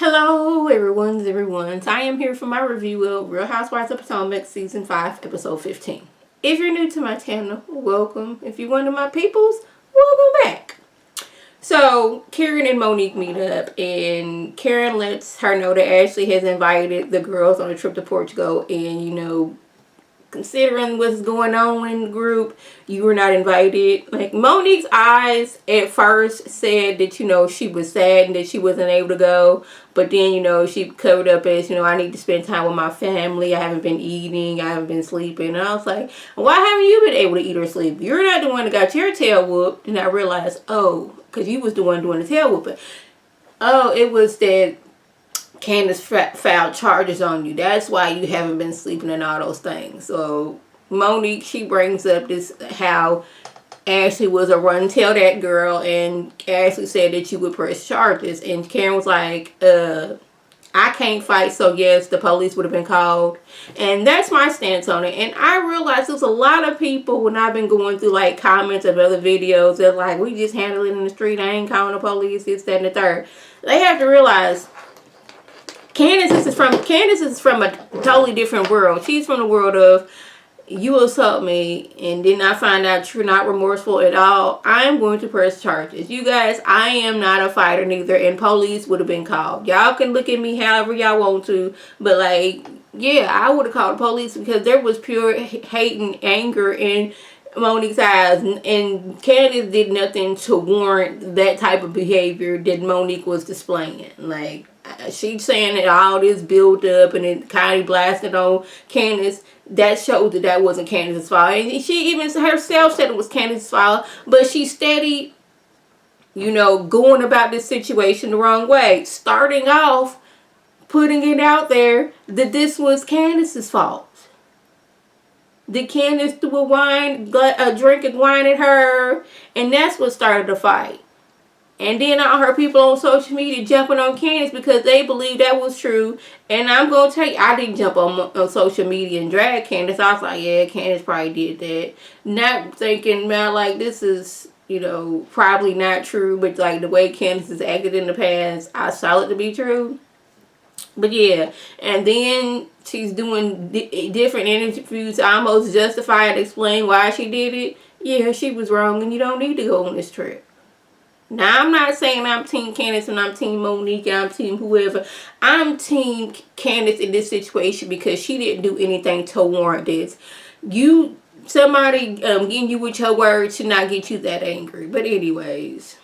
Hello everyone. I am here for my review of Real Housewives of Potomac Season 5, Episode 15. If you're new to my channel, welcome. If you're one of my peoples, welcome back. So, Karen and Monique meet up, and Karen lets her know that Ashley has invited the girls on a trip to Portugal, and considering what's going on in the group, you were not invited. Like, Monique's eyes at first said that, she was sad and that she wasn't able to go. But then, she covered up as, I need to spend time with my family. I haven't been eating. I haven't been sleeping. And I was like, why haven't you been able to eat or sleep? You're not the one that got your tail whooped. And I realized, because you was the one doing the tail whooping. Oh, it was that Candace filed charges on you. That's why you haven't been sleeping and all those things. So Monique, she brings up this how Ashley was a run tell that girl, and Ashley said that you would press charges, and Karen was like, I can't fight, so yes, the police would have been called. And that's my stance on it. And I realized there's a lot of people, when I've been going through like comments of other videos, they're like, we just handle it in the street, I ain't calling the police, it's that and the third. They have to realize Candace is from a totally different world. She's from the world of, you assault me and then I find out you're not remorseful at all, I'm going to press charges. You guys, I am not a fighter neither, and police would have been called. Y'all can look at me however y'all want to, but like, yeah, I would have called the police because there was pure hate and anger in Monique's eyes, and Candace did nothing to warrant that type of behavior that Monique was displaying. Like, she's saying that all this build up and it kind of blasted on Candace. That showed that that wasn't Candace's fault. And she even herself said it was Candace's fault, but she steady, going about this situation the wrong way. Starting off, putting it out there that this was Candace's fault. That Candace threw a drink of wine at her, and that's what started the fight. And then all her people on social media jumping on Candace because they believe that was true. And I'm going to tell you, I didn't jump on social media and drag Candace. I was like, yeah, Candace probably did that. Not thinking about, like, this is, probably not true. But, like, the way Candace has acted in the past, I saw it to be true. But, yeah. And then she's doing different interviews to almost justify and explain why she did it. Yeah, she was wrong, and you don't need to go on this trip. Now, I'm not saying I'm Team Candace and I'm Team Monique and I'm Team whoever. I'm Team Candace in this situation because she didn't do anything to warrant this. Somebody getting you with your words should not get you that angry. But anyways,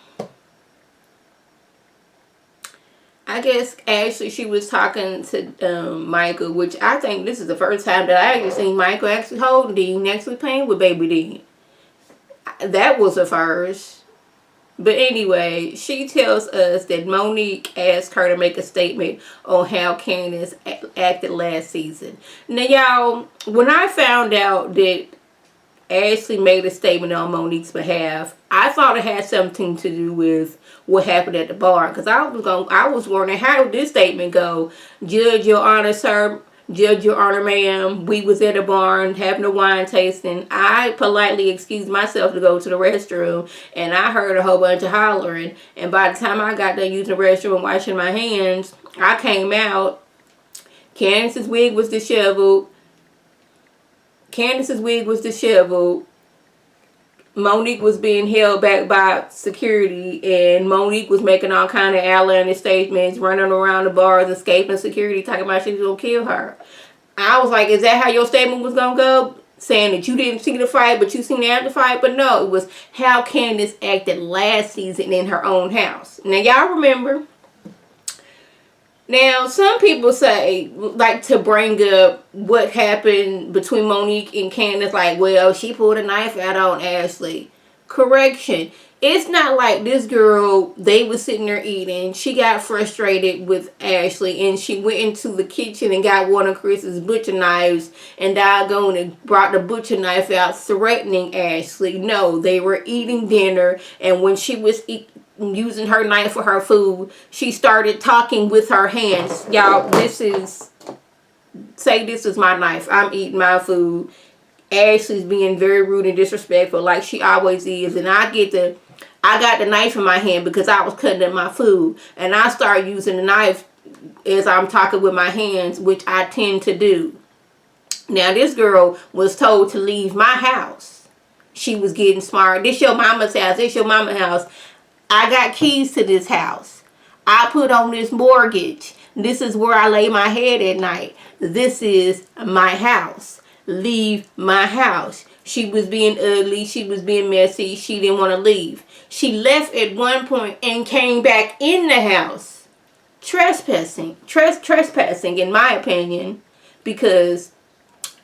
I guess Ashley, she was talking to Michael, which I think this is the first time that I actually seen Michael actually hold Dean, actually playing with baby Dean. That was a first. But anyway, she tells us that Monique asked her to make a statement on how Candace acted last season. Now, y'all, when I found out that Ashley made a statement on Monique's behalf, I thought it had something to do with what happened at the bar. Because I was wondering, how did this statement go? Judge, Your Honor, sir. Judge, Your Honor, ma'am, we was at a barn having a wine tasting. I politely excused myself to go to the restroom, and I heard a whole bunch of hollering. And by the time I got done using the restroom and washing my hands, I came out. Candace's wig was disheveled. Monique was being held back by security, and Monique was making all kind of outlandish statements, running around the bars, escaping security, talking about she was going to kill her. I was like, is that how your statement was going to go? Saying that you didn't see the fight, but you seen the after fight? But no, it was how Candace acted last season in her own house. Now, y'all remember. Now, some people say, like, to bring up what happened between Monique and Candace, like, well, she pulled a knife out on Ashley. Correction. It's not like this girl, they was sitting there eating. She got frustrated with Ashley, and she went into the kitchen and got one of Chris's butcher knives and doggone and brought the butcher knife out, threatening Ashley. No, they were eating dinner, and when she was using her knife for her food, she started talking with her hands. Y'all, this is my knife. I'm eating my food. Ashley's being very rude and disrespectful like she always is. And I got the knife in my hand because I was cutting up my food. And I started using the knife as I'm talking with my hands, which I tend to do. Now, this girl was told to leave my house. She was getting smart. This your mama's house. This your mama's house. I got keys to this house. I put on this mortgage. This is where I lay my head at night. This is my house. Leave my house. She was being ugly. She was being messy. She didn't want to leave. She left at one point and came back in the house. Trespassing. Trespassing, in my opinion, because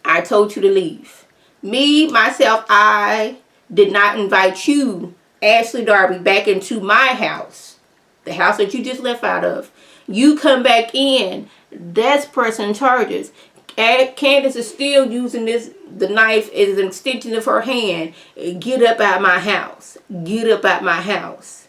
I told you to leave. Me, myself, I did not invite you, Ashley Darby, back into my house. The house that you just left out of. You come back in. That's pressing charges. Candace is still using the knife as an extension of her hand. Get up out my house. Get up out my house.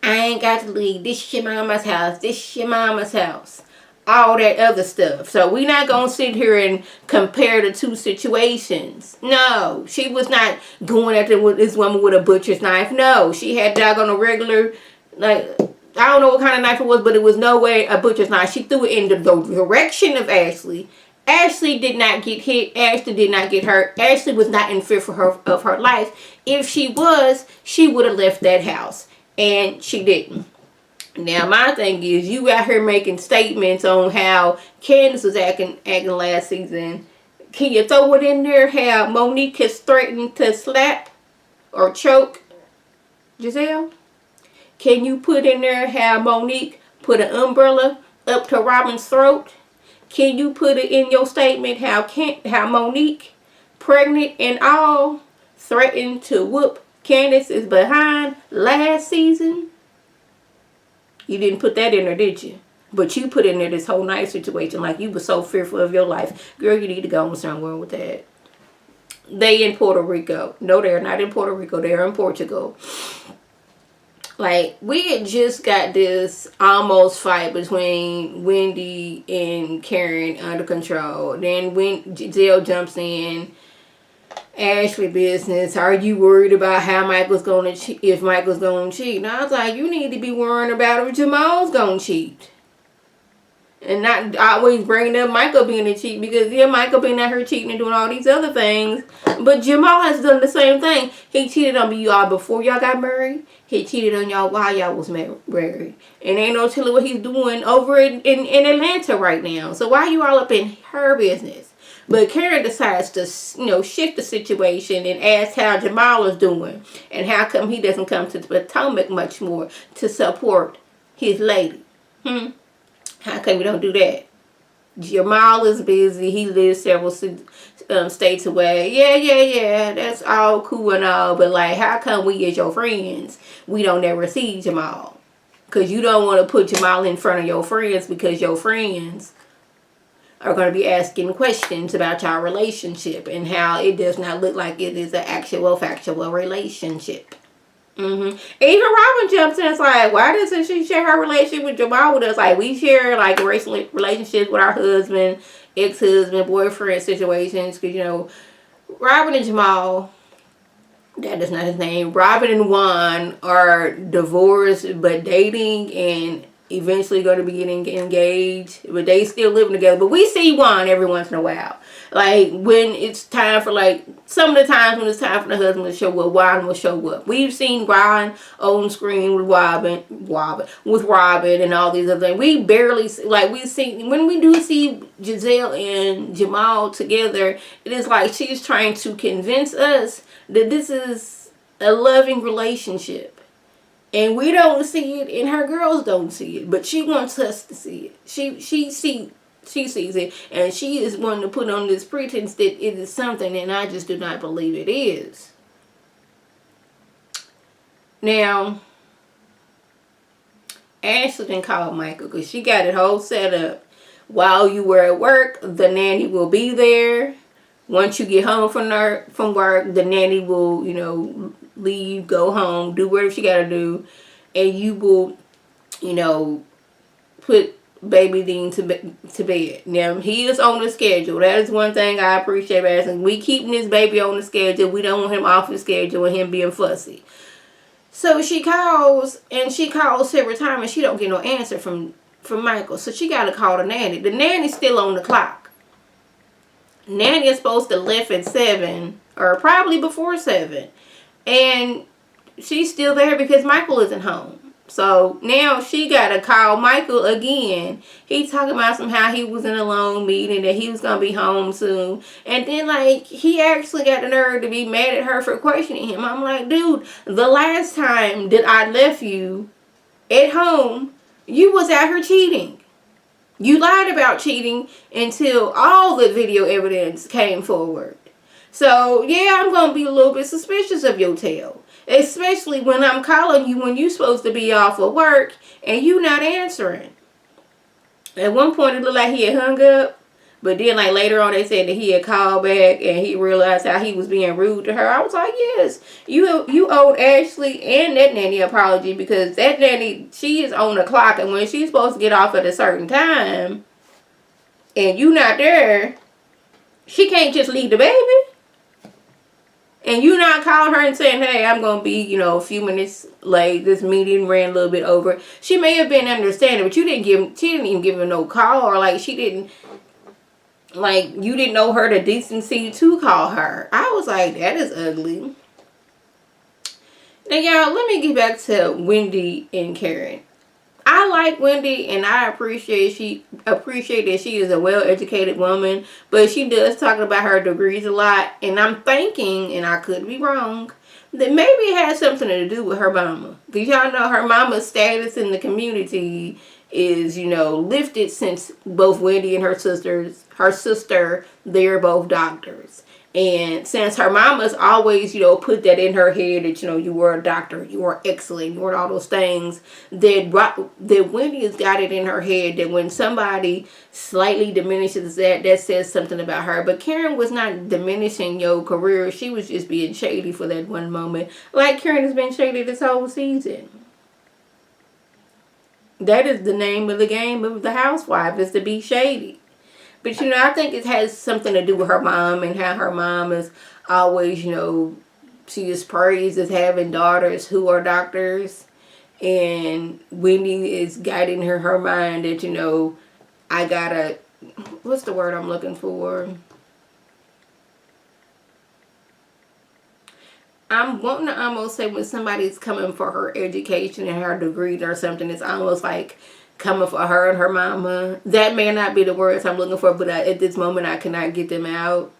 I ain't got to leave. This is your mama's house. This is your mama's house. All that other stuff. So we're not going to sit here and compare the two situations. No, she was not going after this woman with a butcher's knife. No, she had dog on a regular, like, I don't know what kind of knife it was, but it was no way a butcher's knife. She threw it in the direction of Ashley. Ashley did not get hit. Ashley did not get hurt. Ashley was not in fear of her life. If she was, she would have left that house. And she didn't. Now, my thing is, you out here making statements on how Candace was acting last season. Can you throw it in there how Monique has threatened to slap or choke Giselle? Can you put in there how Monique put an umbrella up to Robin's throat? Can you put it in your statement how Monique, pregnant and all, threatened to whoop Candace's behind last season? You didn't put that in there, did you? But you put in there this whole knife situation like you were so fearful of your life. Girl, you need to go on somewhere with that. They in Puerto Rico. No, they're not in Puerto Rico. They're in Portugal. Like, we had just got this almost fight between Wendy and Karen under control. Then when Giselle jumps in, Ashley business, are you worried about how Michael's going to cheat, if Michael's going to cheat? And I was like, you need to be worrying about if Jamal's going to cheat. And not always bringing up Michael being a cheat, because yeah, Michael been out here cheating and doing all these other things. But Jamal has done the same thing. He cheated on y'all before y'all got married. He cheated on y'all while y'all was married. And ain't no telling what he's doing over in Atlanta right now. So why you all up in her business? But Karen decides to, shift the situation and ask how Jamal is doing. And how come he doesn't come to Potomac much more to support his lady. How come you don't do that? Jamal is busy. He lives several states away. Yeah. That's all cool and all. But, like, how come we as your friends, we don't ever see Jamal? Because you don't want to put Jamal in front of your friends, because your friends are going to be asking questions about your relationship and how it does not look like it is an actual, factual relationship. Even Robin jumps in. It's like, why doesn't she share her relationship with Jamal with us? Like, we share like relationships with our husband, ex-husband, boyfriend situations. Because Robin and Jamal, that is not his name. Robin and Juan are divorced but dating and eventually going to be getting engaged, but they still living together. But we see Juan every once in a while. Like, when it's time for, like, some of the times when it's time for the husband to show up, Juan will show up. We've seen Juan on screen with Robin and all these other things. We barely, like, when we do see Giselle and Jamal together, it is like she's trying to convince us that this is a loving relationship. And we don't see it, and her girls don't see it. But she wants us to see it. She sees it, and she is wanting to put on this pretense that it is something, and I just do not believe it is. Now, Ashley didn't call Michael because she got it whole set up. While you were at work, the nanny will be there. Once you get home from work, the nanny will, leave, go home, do whatever she got to do, and you will, put baby Dean to bed. Now, he is on the schedule. That is one thing I appreciate asking. We keeping this baby on the schedule. We don't want him off the schedule and him being fussy. So she calls several times, and she don't get no answer from from Michael. So she got to call the nanny. The nanny's still on the clock. Nanny is supposed to leave at 7 or probably before 7. And she's still there because Michael isn't home. So now she got to call Michael again. He talking about somehow he was in a long meeting, that he was going to be home soon. And then, like, he actually got the nerve to be mad at her for questioning him. I'm like, dude, the last time that I left you at home, you was out here cheating. You lied about cheating until all the video evidence came forward. So, yeah, I'm going to be a little bit suspicious of your tale. Especially when I'm calling you when you're supposed to be off of work and you not answering. At one point, it looked like he had hung up. But then, like, later on, they said that he had called back and he realized how he was being rude to her. I was like, yes, you owed Ashley and that nanny an apology, because that nanny, she is on the clock. And when she's supposed to get off at a certain time and you not there, she can't just leave the baby. And you not calling her and saying, hey, I'm going to be, a few minutes late. This meeting ran a little bit over. She may have been understanding, but she didn't even give her no call. Or, like, you didn't know her the decency to call her. I was like, that is ugly. Now, y'all, let me get back to Wendy and Karen. I like Wendy, and I appreciate that she is a well-educated woman, but she does talk about her degrees a lot, and I'm thinking, and I could be wrong, that maybe it has something to do with her mama. Because y'all know her mama's status in the community is, lifted since both Wendy and her sister, they're both doctors. And since her mama's always, put that in her head that, you were a doctor, you were excellent, you were all those things, that Wendy has got it in her head that when somebody slightly diminishes that says something about her. But Karen was not diminishing your career. She was just being shady for that one moment. Like Karen has been shady this whole season. That is the name of the game of the housewife, is to be shady. But, I think it has something to do with her mom and how her mom is always, she is praised as having daughters who are doctors. And Wendy is guiding her mind that, I gotta, what's the word I'm looking for? I'm wanting to almost say when somebody's coming for her education and her degree or something, it's almost like coming for her and her mama. That may not be the words I'm looking for, but at this moment I cannot get them out.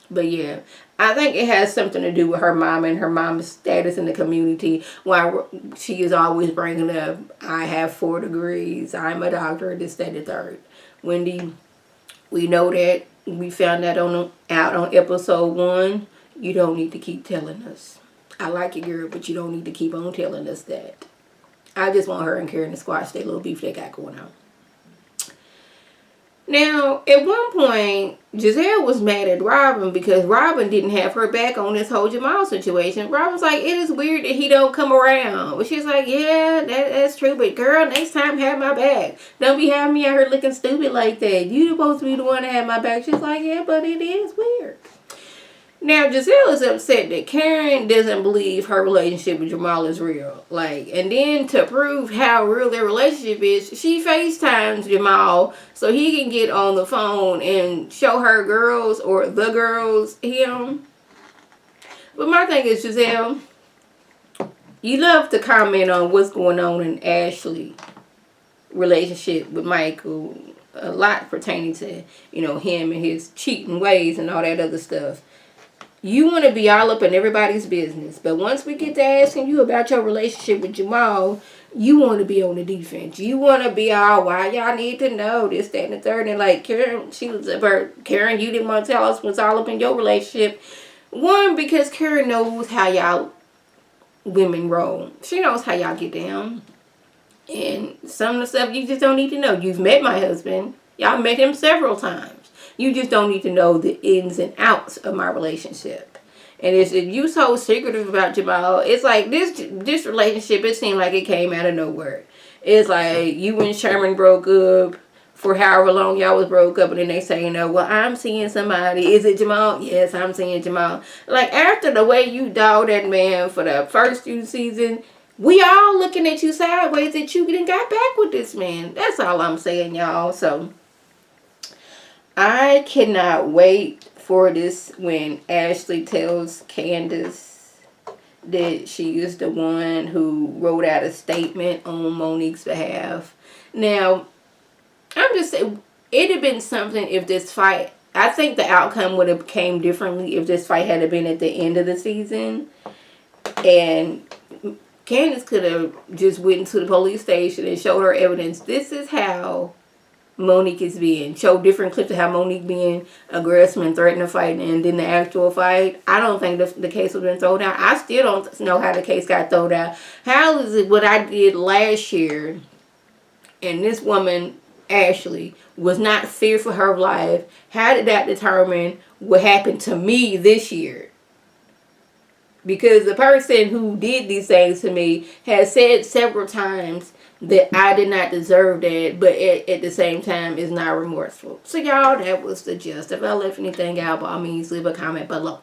But yeah, I think it has something to do with her mama and her mama's status in the community. Why she is always bringing up, I have 4 degrees, I'm a doctor, this, that, and the third. Wendy, we know that. We found that out on episode 1. You don't need to keep telling us. I like you, girl, but you don't need to keep on telling us that. I just want her and Karen to squash that little beef they got going on. Now, at one point, Giselle was mad at Robin because Robin didn't have her back on this whole Jamal situation. Robin's like, it is weird that he don't come around. But she's like, yeah, that's true. But girl, next time have my back. Don't be having me out here looking stupid like that. You supposed to be the one to have my back. She's like, yeah, but it is weird. Now, Giselle is upset that Karen doesn't believe her relationship with Jamal is real. And then to prove how real their relationship is, she FaceTimes Jamal so he can get on the phone and show her girls or the girls him. But my thing is, Giselle, you love to comment on what's going on in Ashley's relationship with Michael. A lot pertaining to, him and his cheating ways and all that other stuff. You want to be all up in everybody's business. But once we get to asking you about your relationship with Jamal, you want to be on the defense. You want to be all, why y'all need to know this, that, and the third. And like Karen, Karen, you didn't want to tell us what's all up in your relationship. One, because Karen knows how y'all women roll. She knows how y'all get down. And some of the stuff you just don't need to know. You've met my husband. Y'all met him several times. You just don't need to know the ins and outs of my relationship. And if you so secretive about Jamal, it's like this relationship, it seemed like it came out of nowhere. It's like you and Sherman broke up for however long y'all was broke up, and then they say, well, I'm seeing somebody. Is it Jamal? Yes, I'm seeing Jamal. Like, after the way you dogged that man for the first few seasons, we all looking at you sideways that you didn't got back with this man. That's all I'm saying, y'all. So I cannot wait for this when Ashley tells Candace that she is the one who wrote out a statement on Monique's behalf. Now, I'm just saying, it'd have been something if this fight, I think the outcome would have came differently if this fight had been at the end of the season. And Candace could have just went to the police station and showed her evidence. This is how Monique is being. Showed different clips of how Monique being aggressive and threatening to fight, and then the actual fight. I don't think the case would have been thrown out. I still don't know how the case got thrown out. How is it what I did last year, and this woman, Ashley, was not fearful for her life? How did that determine what happened to me this year? Because the person who did these things to me has said several times that I did not deserve that, but at the same time is not remorseful. So y'all, that was the gist. If I left anything out, by all means, leave a comment below.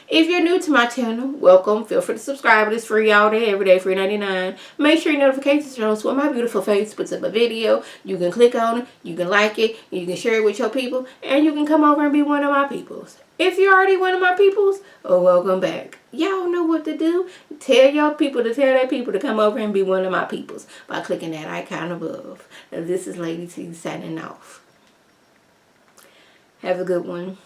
If you're new to my channel, welcome. Feel free to subscribe. It's free all day, every day, free 99. Make sure your notifications are on so when my beautiful face puts up a video, you can click on it, you can like it, you can share it with your people, and you can come over and be one of my peoples. If you're already one of my peoples, oh, welcome back. Y'all know what to do. Tell your people to tell their people to come over and be one of my peoples by clicking that icon above. Now, this is Lady T signing off. Have a good one.